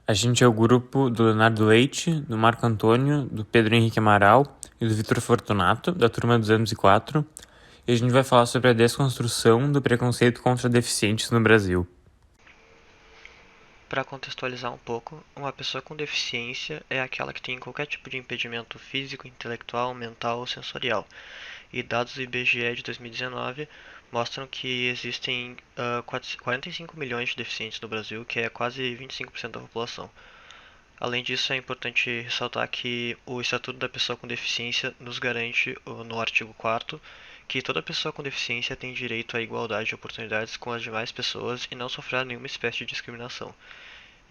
A gente é o grupo do Leonardo Leite, do Marco Antônio, do Pedro Henrique Amaral e do Vitor Fortunato, da turma 204, e a gente vai falar sobre a desconstrução do preconceito contra deficientes no Brasil. Para contextualizar um pouco, uma pessoa com deficiência é aquela que tem qualquer tipo de impedimento físico, intelectual, mental ou sensorial. E dados do IBGE de 2019 mostram que existem 45 milhões de deficientes no Brasil, que é quase 25% da população. Além disso, é importante ressaltar que o Estatuto da Pessoa com Deficiência nos garante, no artigo 4º, que toda pessoa com deficiência tem direito à igualdade de oportunidades com as demais pessoas e não sofrerá nenhuma espécie de discriminação.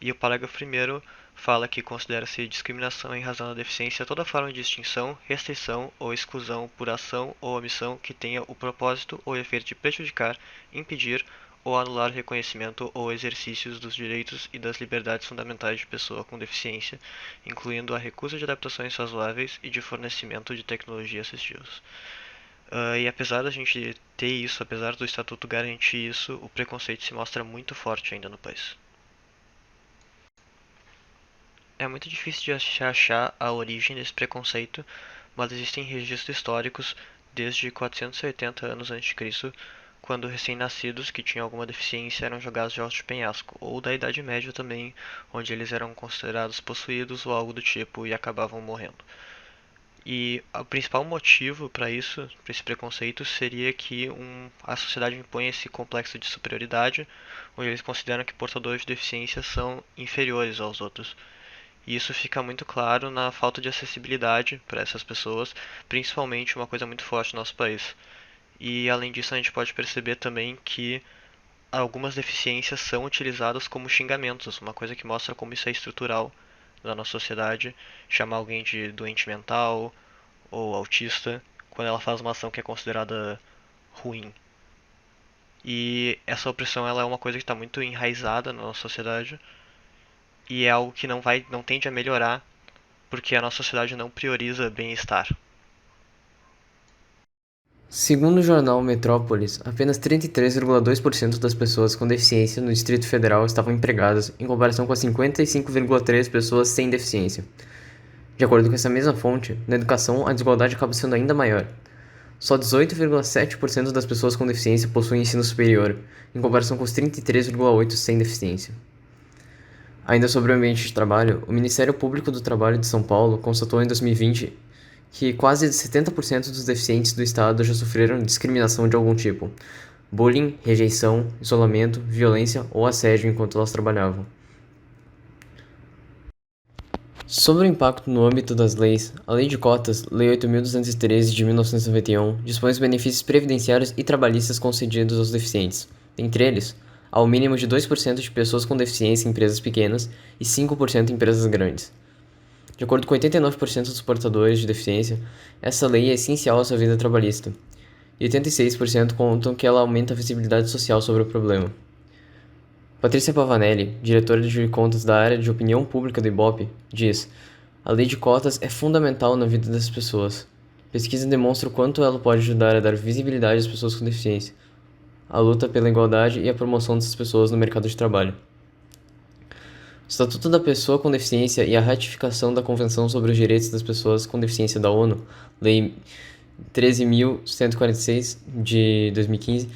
E o parágrafo 1º fala que considera-se discriminação em razão da deficiência toda forma de distinção, restrição ou exclusão por ação ou omissão que tenha o propósito ou efeito de prejudicar, impedir ou anular o reconhecimento ou exercícios dos direitos e das liberdades fundamentais de pessoa com deficiência, incluindo a recusa de adaptações razoáveis e de fornecimento de tecnologia assistivas. E apesar da gente ter isso, apesar do Estatuto garantir isso, o preconceito se mostra muito forte ainda no país. É muito difícil de achar a origem desse preconceito, mas existem registros históricos desde 480 anos a.C., quando recém-nascidos que tinham alguma deficiência eram jogados de alto de penhasco, ou da Idade Média também, onde eles eram considerados possuídos ou algo do tipo e acabavam morrendo. E o principal motivo para isso, para esse preconceito, seria que a sociedade impõe esse complexo de superioridade, onde eles consideram que portadores de deficiência são inferiores aos outros. E isso fica muito claro na falta de acessibilidade para essas pessoas, principalmente uma coisa muito forte no nosso país. E além disso, a gente pode perceber também que algumas deficiências são utilizadas como xingamentos, uma coisa que mostra como isso é estrutural na nossa sociedade, chamar alguém de doente mental ou autista quando ela faz uma ação que é considerada ruim. E essa opressão ela é uma coisa que está muito enraizada na nossa sociedade e é algo que não tende a melhorar porque a nossa sociedade não prioriza bem-estar. Segundo o jornal Metrópolis, apenas 33,2% das pessoas com deficiência no Distrito Federal estavam empregadas, em comparação com as 55,3% pessoas sem deficiência. De acordo com essa mesma fonte, na educação a desigualdade acaba sendo ainda maior. Só 18,7% das pessoas com deficiência possuem ensino superior, em comparação com os 33,8% sem deficiência. Ainda sobre o ambiente de trabalho, o Ministério Público do Trabalho de São Paulo constatou em 2020 que quase 70% dos deficientes do estado já sofreram discriminação de algum tipo: bullying, rejeição, isolamento, violência ou assédio enquanto elas trabalhavam. Sobre o impacto no âmbito das leis, a Lei de Cotas, Lei 8.213 de 1991, dispõe os benefícios previdenciários e trabalhistas concedidos aos deficientes. Entre eles, há o mínimo de 2% de pessoas com deficiência em empresas pequenas e 5% em empresas grandes. De acordo com 89% dos portadores de deficiência, essa lei é essencial à sua vida trabalhista, e 86% contam que ela aumenta a visibilidade social sobre o problema. Patrícia Pavanelli, diretora de contas da área de opinião pública do Ibope, diz: a lei de cotas é fundamental na vida das pessoas. Pesquisa demonstra o quanto ela pode ajudar a dar visibilidade às pessoas com deficiência, a luta pela igualdade e a promoção dessas pessoas no mercado de trabalho. O Estatuto da Pessoa com Deficiência e a ratificação da Convenção sobre os Direitos das Pessoas com Deficiência da ONU, Lei 13.146 de 2015,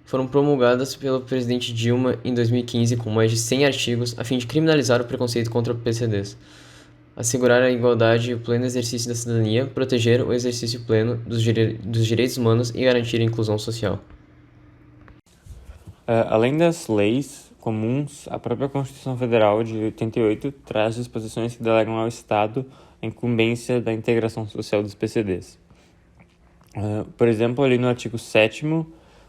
foram promulgadas pelo presidente Dilma em 2015 com mais de 100 artigos a fim de criminalizar o preconceito contra PCDs, assegurar a igualdade e o pleno exercício da cidadania, proteger o exercício pleno dos direitos humanos e garantir a inclusão social. Além das leis comuns, a própria Constituição Federal de 88 traz disposições que delegam ao Estado a incumbência da integração social dos PCDs. Por exemplo, ali no artigo 7º,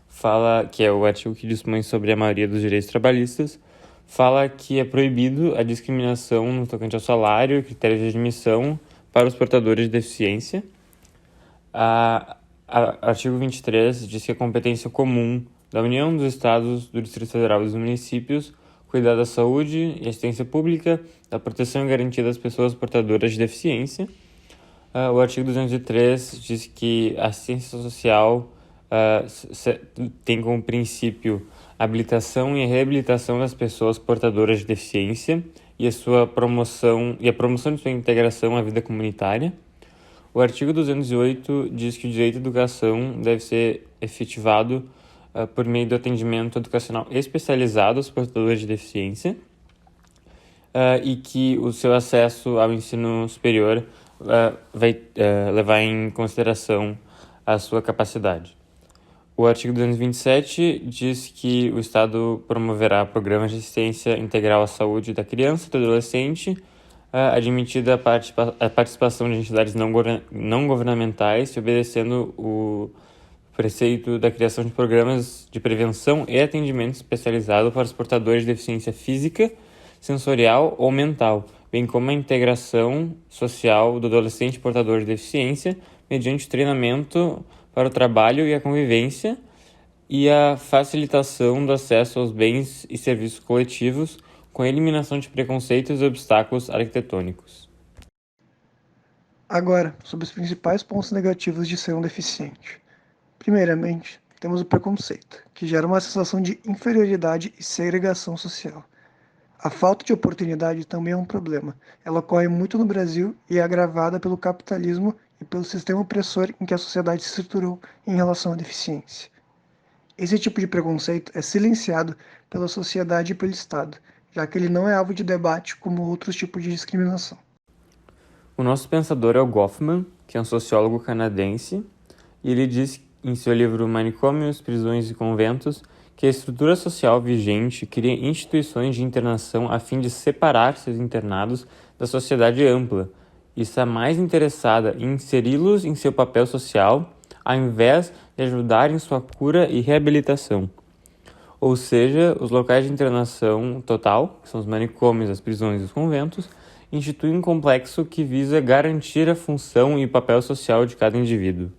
fala, que é o artigo que dispõe sobre a maioria dos direitos trabalhistas, fala que é proibido a discriminação no tocante ao salário e critérios de admissão para os portadores de deficiência. Artigo 23 diz que a competência comum da União, dos Estados, do Distrito Federal e dos municípios cuidar da saúde e assistência pública, da proteção e garantia das pessoas portadoras de deficiência. O artigo 203 diz que a assistência social tem como princípio a habilitação e a reabilitação das pessoas portadoras de deficiência e a promoção de sua integração à vida comunitária. O artigo 208 diz que o direito à educação deve ser efetivado por meio do atendimento educacional especializado aos portadores de deficiência e que o seu acesso ao ensino superior vai levar em consideração a sua capacidade. O artigo 227 diz que o Estado promoverá programas de assistência integral à saúde da criança e do adolescente, admitida a participação de entidades não governamentais, obedecendo o preceito da criação de programas de prevenção e atendimento especializado para os portadores de deficiência física, sensorial ou mental, bem como a integração social do adolescente portador de deficiência mediante treinamento para o trabalho e a convivência e a facilitação do acesso aos bens e serviços coletivos com a eliminação de preconceitos e obstáculos arquitetônicos. Agora, sobre os principais pontos negativos de ser um deficiente. Primeiramente, temos o preconceito, que gera uma sensação de inferioridade e segregação social. A falta de oportunidade também é um problema. Ela ocorre muito no Brasil e é agravada pelo capitalismo e pelo sistema opressor em que a sociedade se estruturou em relação à deficiência. Esse tipo de preconceito é silenciado pela sociedade e pelo Estado, já que ele não é alvo de debate como outros tipos de discriminação. O nosso pensador é o Goffman, que é um sociólogo canadense, e ele diz em seu livro Manicômios, Prisões e Conventos que a estrutura social vigente cria instituições de internação a fim de separar seus internados da sociedade ampla e está mais interessada em inseri-los em seu papel social ao invés de ajudar em sua cura e reabilitação. Ou seja, os locais de internação total, que são os manicômios, as prisões e os conventos, instituem um complexo que visa garantir a função e papel social de cada indivíduo.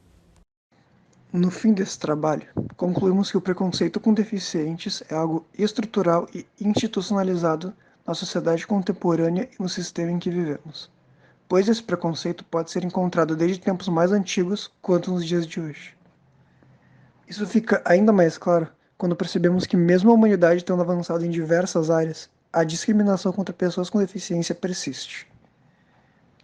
No fim desse trabalho, concluímos que o preconceito com deficientes é algo estrutural e institucionalizado na sociedade contemporânea e no sistema em que vivemos, pois esse preconceito pode ser encontrado desde tempos mais antigos quanto nos dias de hoje. Isso fica ainda mais claro quando percebemos que, mesmo a humanidade tendo avançado em diversas áreas, a discriminação contra pessoas com deficiência persiste.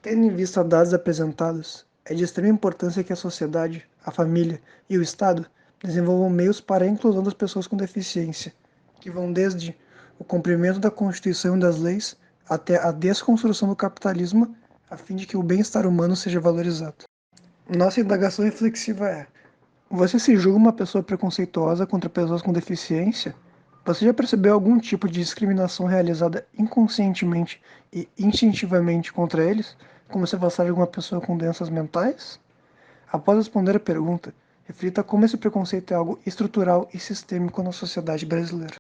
Tendo em vista dados apresentados, é de extrema importância que a sociedade, a família e o Estado desenvolvam meios para a inclusão das pessoas com deficiência, que vão desde o cumprimento da Constituição e das leis até a desconstrução do capitalismo, a fim de que o bem-estar humano seja valorizado. Nossa indagação reflexiva é: você se julga uma pessoa preconceituosa contra pessoas com deficiência? Você já percebeu algum tipo de discriminação realizada inconscientemente e instintivamente contra eles, como se fosse alguma pessoa com doenças mentais? Após responder a pergunta, reflita como esse preconceito é algo estrutural e sistêmico na sociedade brasileira.